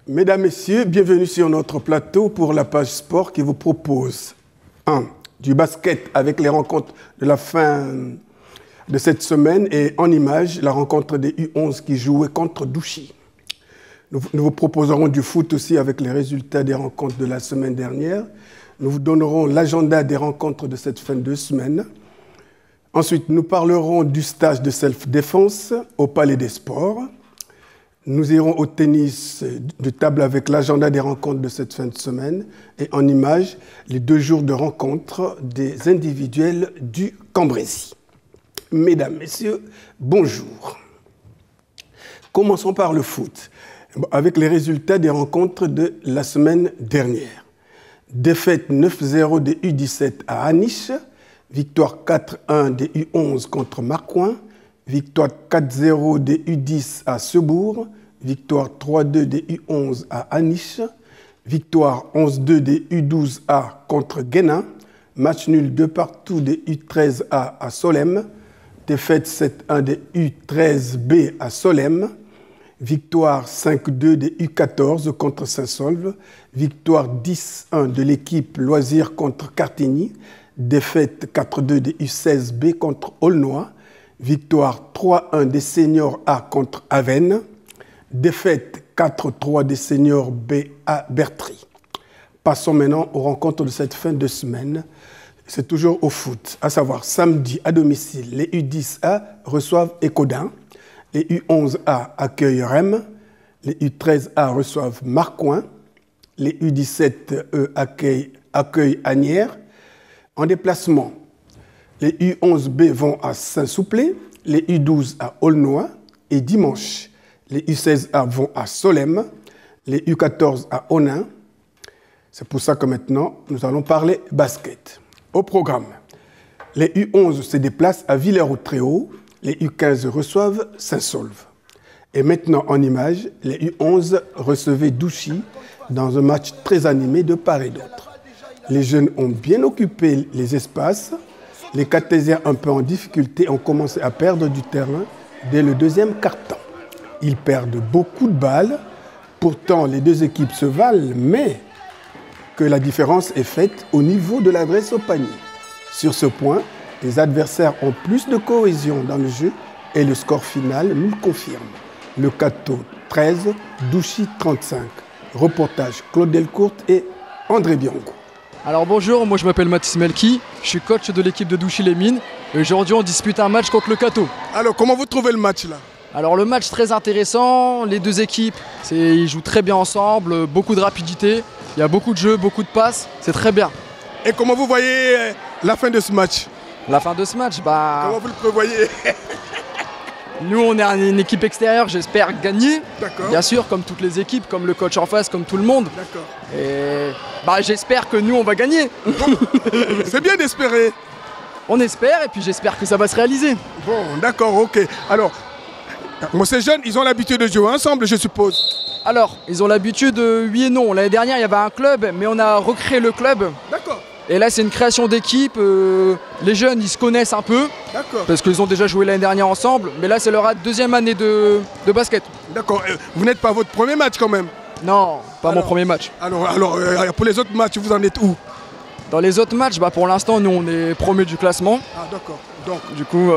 Mesdames, Messieurs, bienvenue sur notre plateau pour la page sport qui vous propose du basket avec les rencontres de la fin de cette semaine et en images, la rencontre des U11 qui jouaient contre Douchy. Nous vous proposerons du foot aussi avec les résultats des rencontres de la semaine dernière. Nous vous donnerons l'agenda des rencontres de cette fin de semaine. Ensuite, nous parlerons du stage de self-défense au Palais des Sports. Nous irons au tennis de table avec l'agenda des rencontres de cette fin de semaine et en images, les 2 jours de rencontres des individuels du Cambrésis. Mesdames, Messieurs, bonjour. Commençons par le foot, avec les résultats des rencontres de la semaine dernière. Défaite 9-0 des U17 à Aniche, victoire 4-1 des U11 contre Marcoing, victoire 4-0 des U10 à Sebourg, victoire 3-2 des U11 à Aniche, victoire 11-2 des U12A contre Guénin, match nul 2 partout des U13A à Solesmes, défaite 7-1 des U13B à Solesmes, victoire 5-2 des U14 contre Saint-Saulve, victoire 10-1 de l'équipe Loisirs contre Cartigny, défaite 4-2 des U16B contre Aulnois, victoire 3-1 des seniors A contre Avesnes, défaite 4-3 des seniors B à Bertry. Passons maintenant aux rencontres de cette fin de semaine. C'est toujours au foot, à savoir samedi à domicile, les U10A reçoivent Écaudin, les U11A accueillent Rem, les U13A reçoivent Marcoing, les U17E accueillent Asnières. En déplacement, les U11B vont à Saint-Souplé, les U12 à Aulnois et dimanche, les U16A vont à Solesmes, les U14 à Onin. C'est pour ça que maintenant, nous allons parler basket. Au programme, les U11 se déplacent à Villers-au-Tréhaut, les U15 reçoivent Saint-Saulve. Et maintenant, en image, les U11 recevaient Douchy dans un match très animé de part et d'autre. Les jeunes ont bien occupé les espaces. Les Cartésiens, un peu en difficulté, ont commencé à perdre du terrain dès le deuxième quart-temps. Ils perdent beaucoup de balles. Pourtant, les 2 équipes se valent, mais que la différence est faite au niveau de l'adresse au panier. Sur ce point, les adversaires ont plus de cohésion dans le jeu et le score final nous le confirme. Le Cateau 13, Douchy 35. Reportage Claude Delcourt et André Bianco. Alors bonjour, moi je m'appelle Mathis Melki, je suis coach de l'équipe de Douchy-les-Mines et aujourd'hui on dispute un match contre le Cateau. Alors comment vous trouvez le match là? Alors le match très intéressant, les 2 équipes ils jouent très bien ensemble, beaucoup de rapidité, il y a beaucoup de jeux, beaucoup de passes, c'est très bien. Et comment vous voyez la fin de ce match? La fin de ce match, Comment vous le prévoyez? Nous on est une équipe extérieure, j'espère gagner. D'accord. Bien sûr, comme toutes les équipes, comme le coach en face, comme tout le monde. D'accord. Et j'espère que nous on va gagner. C'est bien d'espérer. On espère et puis j'espère que ça va se réaliser. Bon, d'accord, ok. Alors, ces jeunes, ils ont l'habitude de jouer ensemble, je suppose. Alors, ils ont l'habitude, oui et non. L'année dernière, il y avait un club, mais on a recréé le club. D'accord. Et là, c'est une création d'équipe. Les jeunes, ils se connaissent un peu. D'accord. Parce qu'ils ont déjà joué l'année dernière ensemble. Mais là, c'est leur 2e année de basket. D'accord. Vous n'êtes pas votre premier match quand même? Non, pas mon premier match. Alors, pour les autres matchs, vous en êtes où? Dans les autres matchs, pour l'instant, nous, on est premier du classement. Ah, d'accord. Donc, du coup,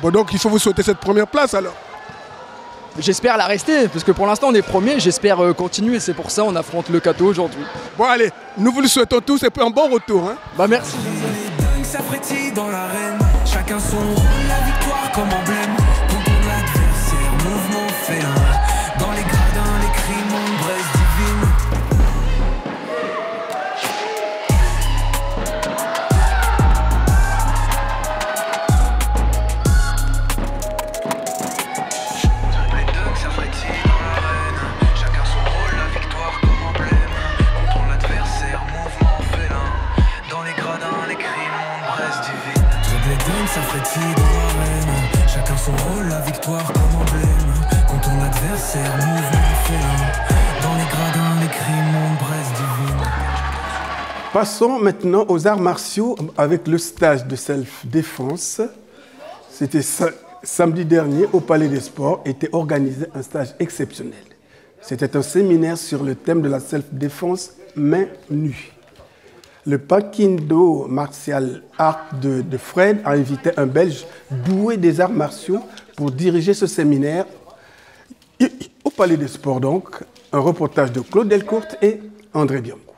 donc, il faut vous souhaiter cette première place alors? J'espère la rester, parce que pour l'instant on est premier, j'espère continuer, c'est pour ça qu'on affronte le Cateau aujourd'hui. Bon allez, nous vous le souhaitons tous et puis un bon retour. Hein. Merci. Ça frétille dans l'arène, chacun son rôle, la victoire comme emblème. Contre l'adversaire, mouvement félin, dans les gradins, les cris, mon Brest divine. Ça frétille dans l'arène, chacun son rôle, la victoire comme emblème. Contre l'adversaire, mouvement félin, dans les gradins, les cris, mon Brest divine. Passons maintenant aux arts martiaux avec le stage de self-défense. C'était samedi dernier au Palais des Sports, était organisé un stage exceptionnel. C'était un séminaire sur le thème de la self-défense main nue. Le Taekwondo martial art de Fred a invité un Belge doué des arts martiaux pour diriger ce séminaire au Palais des Sports. Donc, un reportage de Claude Delcourte et André Bianco.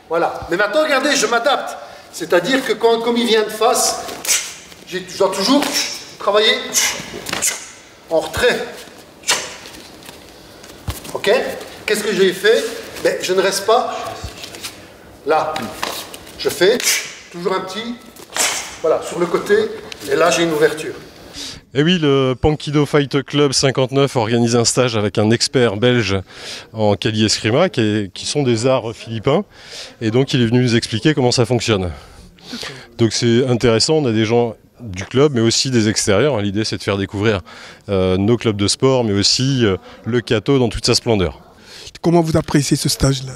Voilà. Mais maintenant, regardez, je m'adapte. C'est-à-dire que comme il vient de face, je dois toujours travailler en retrait. Ok? Qu'est-ce que j'ai fait? Ben, je ne reste pas là. Je fais toujours un petit, voilà, sur le côté, et là j'ai une ouverture. Et oui, le Pankido Fight Club 59 organise un stage avec un expert belge en Kali Eskrima, qui sont des arts philippins. Et donc il est venu nous expliquer comment ça fonctionne. Donc c'est intéressant, on a des gens du club, mais aussi des extérieurs. L'idée c'est de faire découvrir nos clubs de sport, mais aussi le Kato dans toute sa splendeur. Comment vous appréciez ce stage-là?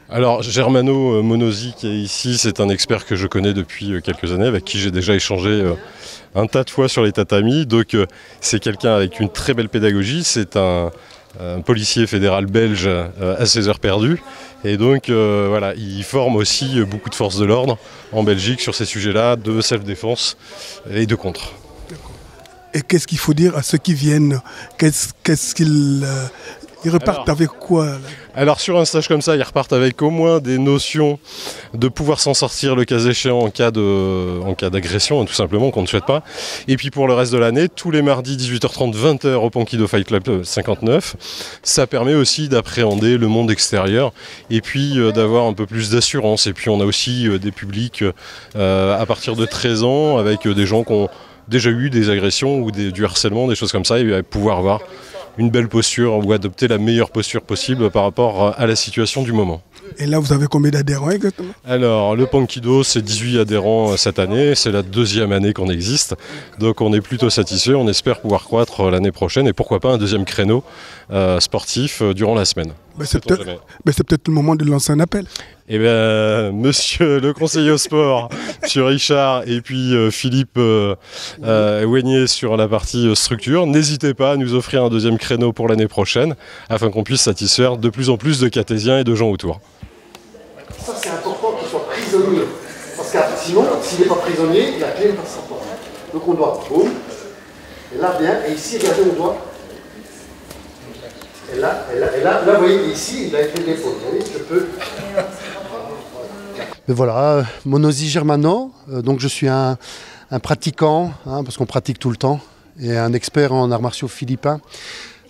Alors Germano Monosi qui est ici, c'est un expert que je connais depuis quelques années, avec qui j'ai déjà échangé un tas de fois sur les tatamis. Donc c'est quelqu'un avec une très belle pédagogie, c'est un policier fédéral belge à ses heures perdues. Et donc voilà, il forme aussi beaucoup de forces de l'ordre en Belgique sur ces sujets-là de self-défense et de contre. Et qu'est-ce qu'il faut dire à ceux qui viennent? Qu'est-ce qu'ils... Ils repartent avec quoi là? Alors sur un stage comme ça, ils repartent avec au moins des notions de pouvoir s'en sortir le cas échéant en cas d'agression, tout simplement, qu'on ne souhaite pas. Et puis pour le reste de l'année, tous les mardis 18h30, 20h au Pankido Fight Club 59, ça permet aussi d'appréhender le monde extérieur et puis d'avoir un peu plus d'assurance. Et puis on a aussi des publics à partir de 13 ans avec des gens qui ont déjà eu des agressions ou du harcèlement, des choses comme ça, et pouvoir avoir une belle posture ou adopter la meilleure posture possible par rapport à la situation du moment. Et là, vous avez combien d'adhérents exactement? Alors, le Pankido, c'est 18 adhérents cette année. C'est la deuxième année qu'on existe. Donc, on est plutôt satisfait. On espère pouvoir croître l'année prochaine et pourquoi pas un deuxième créneau sportif durant la semaine. C'est peut-être le moment de lancer un appel. Eh bien, monsieur le conseiller au sport, monsieur Richard et puis Philippe Oigné sur la partie structure, n'hésitez pas à nous offrir un deuxième créneau pour l'année prochaine afin qu'on puisse satisfaire de plus en plus de Cartésiens et de gens autour. Ça, c'est important qu'il soit prisonnier. Parce que sinon, s'il n'est pas prisonnier, la clé ne passe pas. Donc on doit, boum, et là, bien, et ici, regardez, on doit. Et là, vous voyez, ici, il a été l'épaule. Vous voyez, je peux. Mais voilà, Monosi Germano, donc je suis un pratiquant, parce qu'on pratique tout le temps, et un expert en arts martiaux philippins.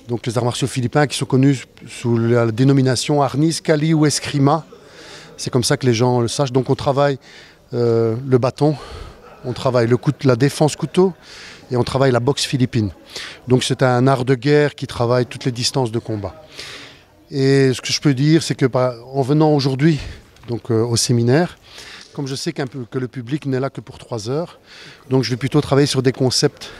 Donc les arts martiaux philippins qui sont connus sous la dénomination Arnis, Kali ou Eskrima. C'est comme ça que les gens le sachent. Donc on travaille le bâton, on travaille la défense couteau et on travaille la boxe philippine. Donc c'est un art de guerre qui travaille toutes les distances de combat. Et ce que je peux dire, c'est que en venant aujourd'hui donc, au séminaire, comme je sais que le public n'est là que pour 3 heures, donc je vais plutôt travailler sur des concepts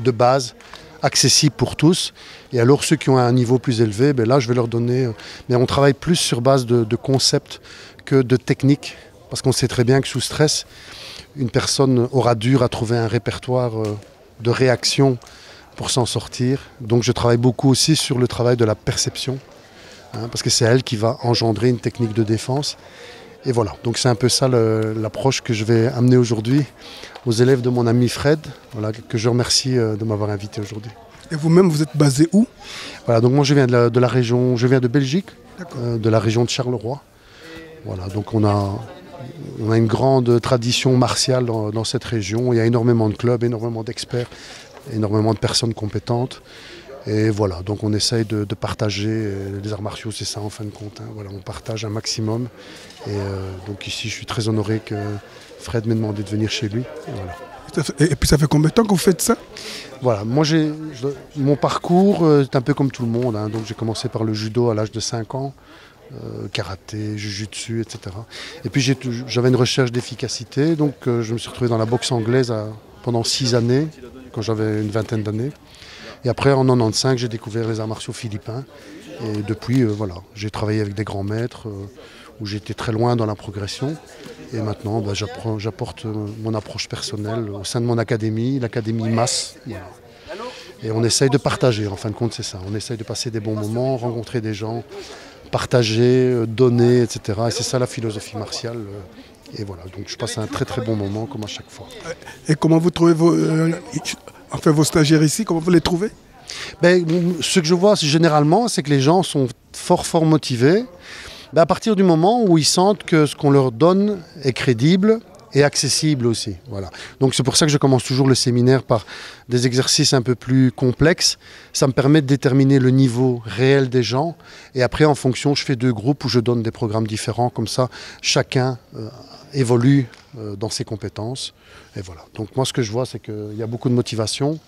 de base, accessibles pour tous. Et alors ceux qui ont un niveau plus élevé, ben là je vais leur donner... mais on travaille plus sur base de concepts que de techniques, parce qu'on sait très bien que sous stress, une personne aura dur à trouver un répertoire de réaction pour s'en sortir. Donc je travaille beaucoup aussi sur le travail de la perception, parce que c'est elle qui va engendrer une technique de défense. Et voilà, donc c'est un peu ça l'approche que je vais amener aujourd'hui aux élèves de mon ami Fred, voilà, que je remercie de m'avoir invité aujourd'hui. Et vous-même, vous êtes basé où? Voilà, donc moi je viens de la région, je viens de Belgique, de la région de Charleroi. Voilà, donc on a une grande tradition martiale dans cette région. Il y a énormément de clubs, énormément d'experts, énormément de personnes compétentes. Et voilà, donc on essaye de partager les arts martiaux, c'est ça en fin de compte. Voilà, on partage un maximum. Et donc ici, je suis très honoré que Fred m'ait demandé de venir chez lui. Et voilà. Et puis ça fait combien de temps que vous faites ça? Voilà, moi mon parcours est un peu comme tout le monde. Donc j'ai commencé par le judo à l'âge de 5 ans. Karaté, jujutsu, etc. Et puis j'avais une recherche d'efficacité, donc je me suis retrouvé dans la boxe anglaise pendant 6 années, quand j'avais une vingtaine d'années. Et après, en 1995, j'ai découvert les arts martiaux philippins. Et depuis, voilà, j'ai travaillé avec des grands maîtres, où j'étais très loin dans la progression. Et maintenant, j'apporte mon approche personnelle au sein de mon académie, l'académie MAS. Voilà. Et on essaye de partager, en fin de compte c'est ça. On essaye de passer des bons moments, rencontrer des gens, partager, donner, etc. Et c'est ça la philosophie martiale. Et voilà, donc je passe un très très bon moment comme à chaque fois. Et comment vous trouvez vos stagiaires ici, comment vous les trouvez? Ce que je vois généralement, c'est que les gens sont fort motivés. À partir du moment où ils sentent que ce qu'on leur donne est crédible et accessible aussi. Voilà. Donc c'est pour ça que je commence toujours le séminaire par des exercices un peu plus complexes. Ça me permet de déterminer le niveau réel des gens. Et après, en fonction, je fais 2 groupes où je donne des programmes différents. Comme ça, chacun évolue dans ses compétences. Et voilà. Donc moi, ce que je vois, c'est qu'il y a beaucoup de motivation.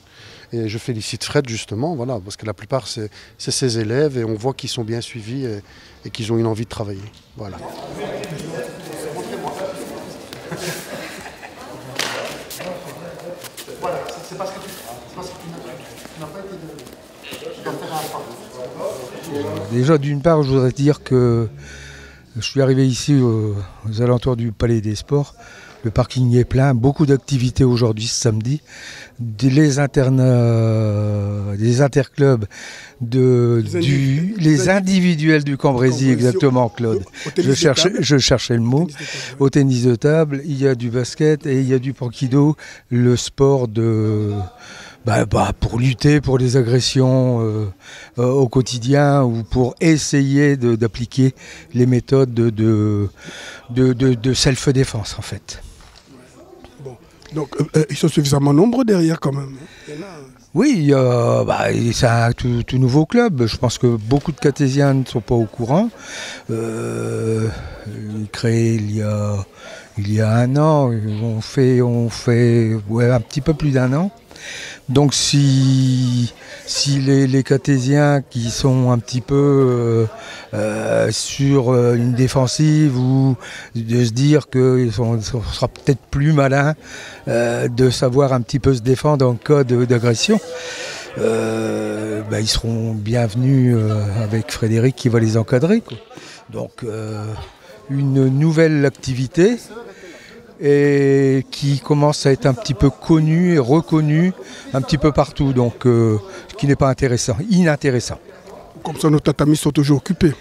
Et je félicite Fred justement, voilà, parce que la plupart, c'est ses élèves et on voit qu'ils sont bien suivis et qu'ils ont une envie de travailler. Voilà. Voilà, c'est parce que tu n'as pas été tu dois faire un pas. Déjà, d'une part, je voudrais dire que je suis arrivé ici aux alentours du Palais des Sports. Le parking est plein, beaucoup d'activités aujourd'hui ce samedi. Les interclubs, les individuels du Cambrésis, exactement Claude. Je cherchais le mot. Au tennis de table, il y a du basket et il y a du pankido, le sport pour lutter pour les agressions au quotidien ou pour essayer d'appliquer les méthodes de self-défense en fait. Donc ils sont suffisamment nombreux derrière quand même. Oui, c'est un tout nouveau club. Je pense que beaucoup de Cartésiens ne sont pas au courant. Créé il y a 1 an, on fait un petit peu plus d'1 an. Donc si les Cartésiens qui sont un petit peu sur une défensive ou de se dire qu'on sera peut-être plus malin de savoir un petit peu se défendre en cas d'agression, ils seront bienvenus avec Frédéric qui va les encadrer, quoi. Donc une nouvelle activité et qui commence à être un petit peu connue et reconnue un petit peu partout, donc ce qui n'est pas inintéressant. Comme ça, nos tatamis sont toujours occupés.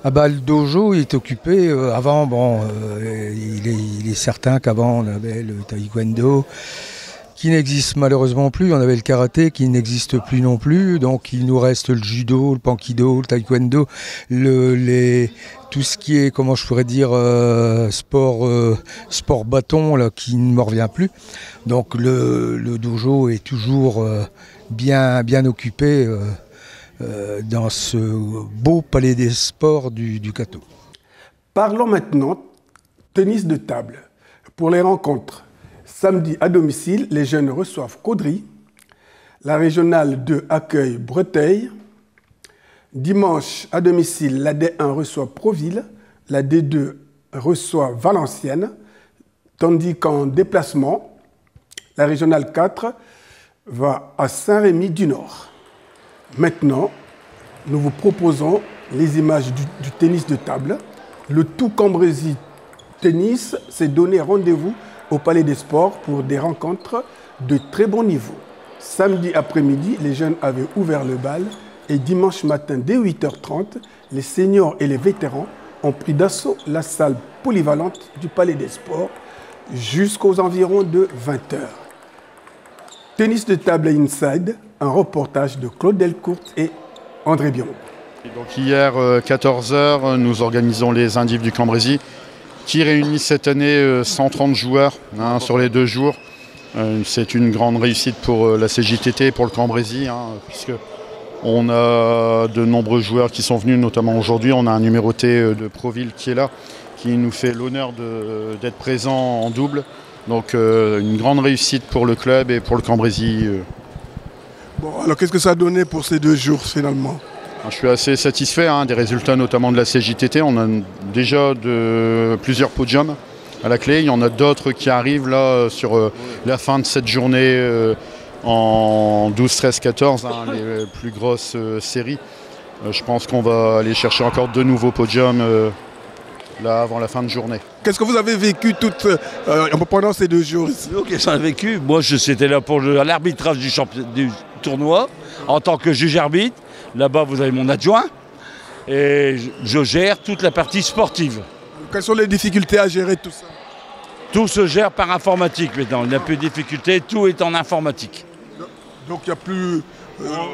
Le dojo est occupé. Avant, il est certain qu'avant on avait le taekwondo qui n'existe malheureusement plus. On avait le karaté qui n'existe plus non plus. Donc il nous reste le judo, le pankido, le taekwondo, tout ce qui est, comment je pourrais dire, sport bâton là, qui ne me revient plus. Donc le dojo est toujours bien occupé dans ce beau palais des sports du Cateau. Parlons maintenant tennis de table. Pour les rencontres, samedi à domicile, les jeunes reçoivent Caudry. La régionale 2 accueille Breteil. Dimanche à domicile, la D1 reçoit Proville. La D2 reçoit Valenciennes. Tandis qu'en déplacement, la régionale 4 va à Saint-Rémy-du-Nord. Maintenant, nous vous proposons les images du tennis de table. Le tout Cambrésis Tennis s'est donné rendez-vous au Palais des Sports pour des rencontres de très bon niveau. Samedi après-midi, les jeunes avaient ouvert le bal et dimanche matin, dès 8h30, les seniors et les vétérans ont pris d'assaut la salle polyvalente du Palais des Sports jusqu'aux environs de 20h. Tennis de table Inside, un reportage de Claude Delcourt et André Biron. Donc hier, 14h, nous organisons les Indives du Cambrésis qui réunissent cette année 130 joueurs sur les 2 jours. C'est une grande réussite pour la CJTT et pour le Cambrésis, puisqu'on a de nombreux joueurs qui sont venus, notamment aujourd'hui. On a un numéroté de Proville qui est là, qui nous fait l'honneur d'être présent en double. Donc une grande réussite pour le club et pour le Cambrésis. Bon, alors qu'est-ce que ça a donné pour ces 2 jours finalement ? Je suis assez satisfait des résultats notamment de la CJTT. On a déjà plusieurs podiums à la clé. Il y en a d'autres qui arrivent là sur la fin de cette journée en 12, 13, 14, les plus grosses séries. Je pense qu'on va aller chercher encore 2 nouveaux podiums là avant la fin de journée. Qu'est-ce que vous avez vécu pendant ces 2 jours ici ? Qu'est-ce qu'on a vécu ? Moi, j'étais là pour l'arbitrage tournoi en tant que juge arbitre. Là-bas, vous avez mon adjoint. Et je gère toute la partie sportive. Quelles sont les difficultés à gérer tout ça? Tout se gère par informatique maintenant. Il n'y a plus de difficultés, tout est en informatique. Donc il n'y a plus...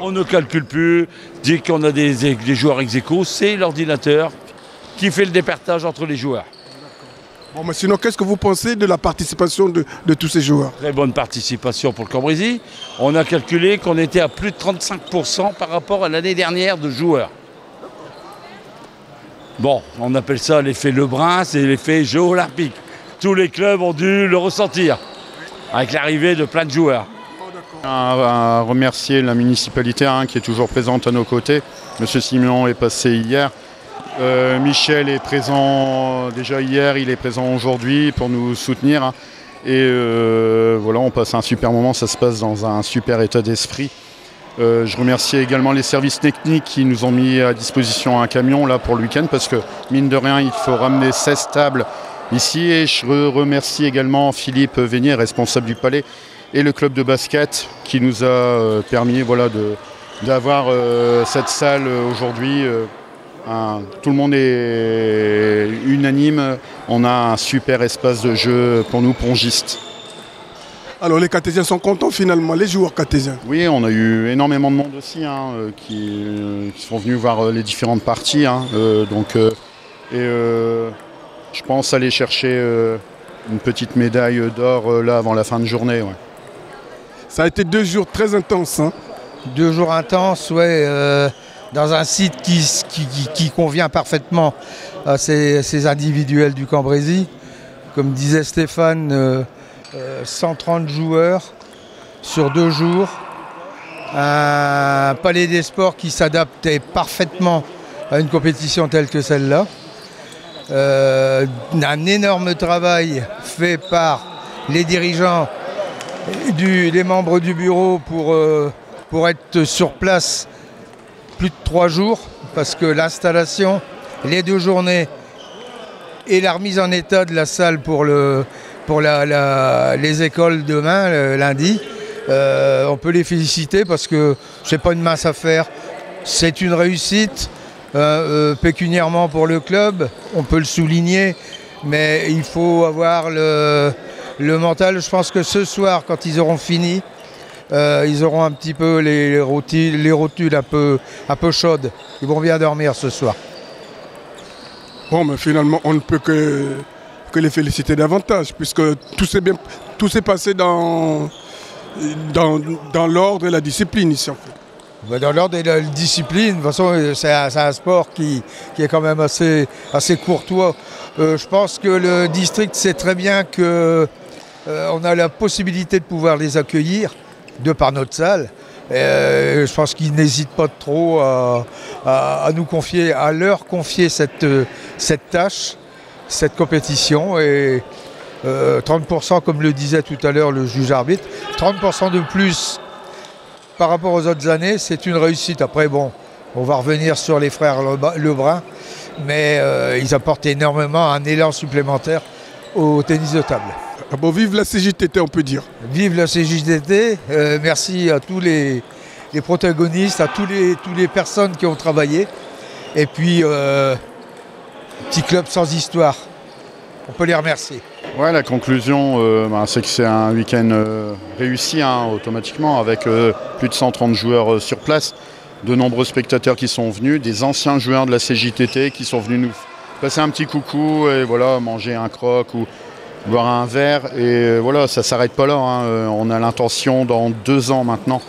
On ne calcule plus. Dès qu'on a des joueurs ex aequo, c'est l'ordinateur qui fait le départage entre les joueurs. Bon, mais sinon, qu'est-ce que vous pensez de la participation de tous ces joueurs? Très bonne participation pour le Cambrésis. On a calculé qu'on était à plus de 35% par rapport à l'année dernière de joueurs. Bon, on appelle ça l'effet Lebrun, c'est l'effet Jeux olympiques. Tous les clubs ont dû le ressentir, avec l'arrivée de plein de joueurs. À remercier la municipalité qui est toujours présente à nos côtés. Monsieur Simon est passé hier. Michel est présent déjà hier, il est présent aujourd'hui pour nous soutenir. Et voilà, on passe un super moment, ça se passe dans un super état d'esprit. Je remercie également les services techniques qui nous ont mis à disposition un camion là pour le week-end parce que mine de rien il faut ramener 16 tables ici et je remercie également Philippe Vénier, responsable du Palais et le club de basket qui nous a permis voilà, d'avoir cette salle aujourd'hui. Tout le monde est unanime, on a un super espace de jeu pour nous pongistes. Alors les Cartésiens sont contents finalement, les joueurs cartésiens? Oui, on a eu énormément de monde aussi qui sont venus voir les différentes parties. Je pense aller chercher une petite médaille d'or là avant la fin de journée. Ouais. Ça a été 2 jours très intenses. 2 jours intenses, ouais, dans un site qui convient parfaitement à ces individuels du Cambrésis. Comme disait Stéphane, 130 joueurs sur 2 jours, un palais des sports qui s'adaptait parfaitement à une compétition telle que celle-là, un énorme travail fait par les dirigeants, les membres du bureau pour être sur place plus de 3 jours, parce que l'installation, les 2 journées et la remise en état de la salle pour les écoles demain, lundi, on peut les féliciter parce que c'est pas une mince affaire. C'est une réussite pécuniairement pour le club, on peut le souligner, mais il faut avoir le mental. Je pense que ce soir, quand ils auront fini, ils auront un petit peu les rotules un peu chaudes. Ils vont bien dormir ce soir. Bon, mais finalement, on ne peut que les féliciter davantage, puisque tout s'est passé dans l'ordre et la discipline ici en fait. Dans l'ordre et la discipline, de toute façon, c'est un sport qui est quand même assez courtois. Je pense que le district sait très bien qu'on a la possibilité de pouvoir les accueillir de par notre salle. Je pense qu'ils n'hésitent pas trop à leur confier cette tâche, cette compétition. Et 30%, comme le disait tout à l'heure le juge arbitre, 30% de plus par rapport aux autres années, c'est une réussite. Après, bon, on va revenir sur les frères Lebrun, mais ils apportent énormément un élan supplémentaire au tennis de table. Ah bon, vive la CJTT, on peut dire. Vive la CJTT, merci à tous les protagonistes, à toutes les personnes qui ont travaillé. Et puis, petit club sans histoire, on peut les remercier. Ouais, la conclusion, c'est que c'est un week-end réussi automatiquement, avec plus de 130 joueurs sur place, de nombreux spectateurs qui sont venus, des anciens joueurs de la CJTT qui sont venus nous passer un petit coucou et voilà, manger un croque ou boire un verre. Et voilà, ça ne s'arrête pas là. On a l'intention dans 2 ans maintenant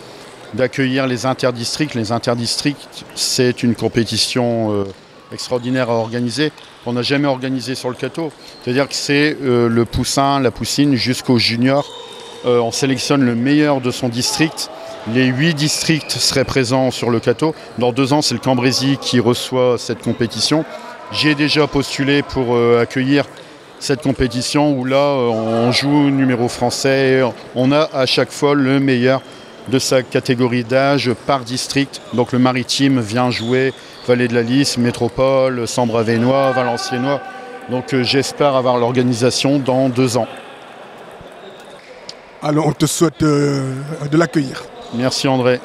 d'accueillir les interdistricts. Les interdistricts, c'est une compétition extraordinaire à organiser, qu'on n'a jamais organisé sur le Cateau. C'est-à-dire que c'est le poussin, la poussine jusqu'au junior. On sélectionne le meilleur de son district. Les 8 districts seraient présents sur le Cateau. Dans 2 ans, c'est le Cambrésis qui reçoit cette compétition. J'ai déjà postulé pour accueillir cette compétition où là, on joue numéro français. On a à chaque fois le meilleur de sa catégorie d'âge par district. Donc le Maritime vient jouer Vallée de la Lys, Métropole, Sambre-Avesnois, Valenciennois. Donc j'espère avoir l'organisation dans 2 ans. Alors on te souhaite de l'accueillir. Merci André.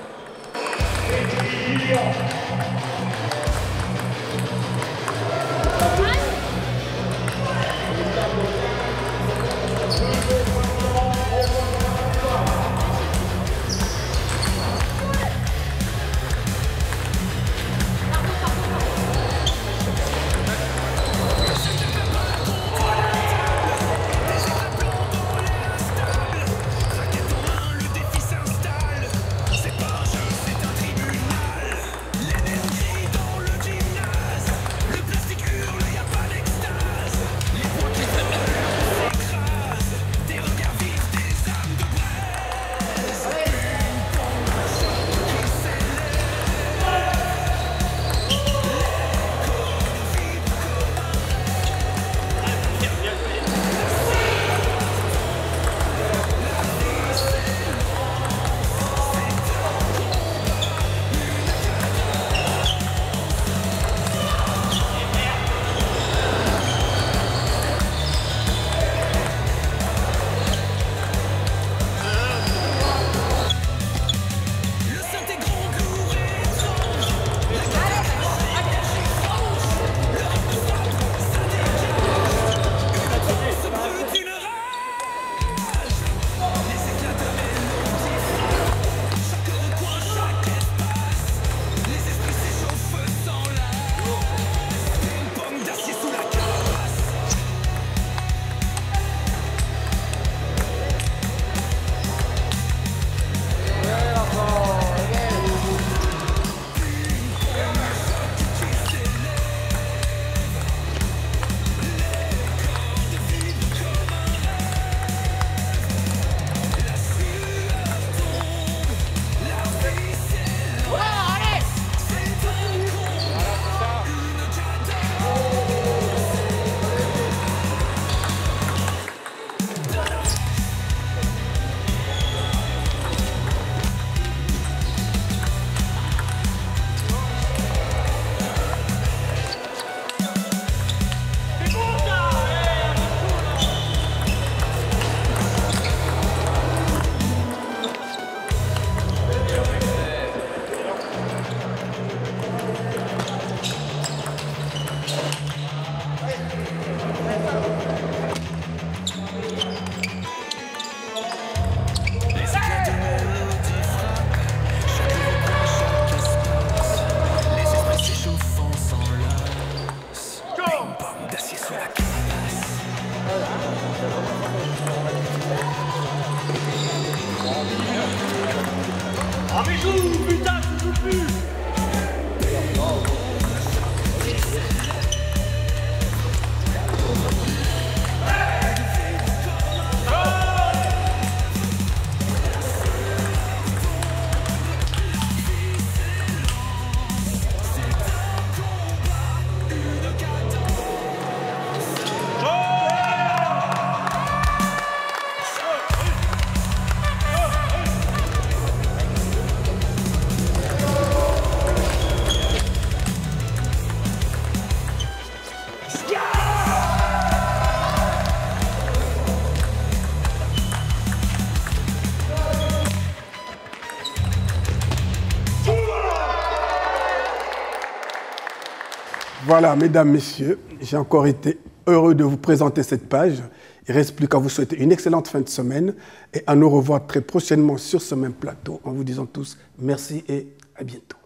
Voilà, mesdames, messieurs, j'ai encore été heureux de vous présenter cette page. Il ne reste plus qu'à vous souhaiter une excellente fin de semaine et à nous revoir très prochainement sur ce même plateau en vous disant tous merci et à bientôt.